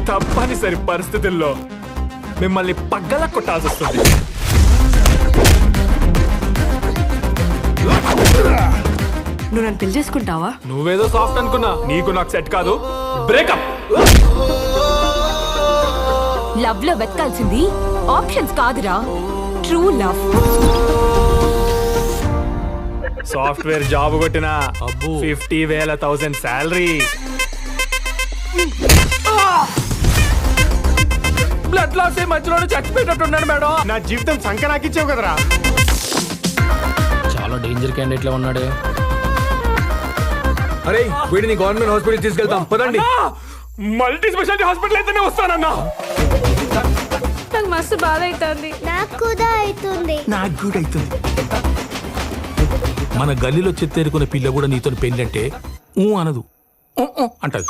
తప్పనిసరి పరిస్థితుల్లో మిమ్మల్ని పగ్గల కొట్టాల్సి వస్తుంది. నువ్వు నన్ను పెళ్లి చేసుకుంటావా? నువ్వేదో సాఫ్ట్ అనుకున్నా, నీకు నాకు సెట్ కాదు. బ్రేకప్. లవ్ లో వెతకాల్సింది ఆప్షన్స్ కాదురా, ట్రూ లవ్. సాఫ్ట్వేర్ జాబ్ కొట్టిన 50,000 శాలరీ, బ్లడ్ లాస్ అయ్యి మధ్యలో చచ్చిపోయేటట్టున్నాను మేడం. నా జీవితం సంకరాకిచ్చావు కదరా. చాలా డేంజర్ క్యాండిడేట్ లో ఉన్నాడే. అరే వీడిని గవర్నమెంట్ హాస్పిటల్ తీసుకెళ్తాం పదండి. మల్టీ స్పెషాలిటీ హాస్పిటల్ అయితేనే వస్తానన్నా. నాకు మస్తు బాధ అవుతుంది. నాకు కూడా అవుతుంది. నాకు కూడా అవుతుంది. మన గల్లీలో చెత్తేరుకునే పిల్ల కూడా నీతో పెళ్ళంటే ఊ అనదు, అంటది.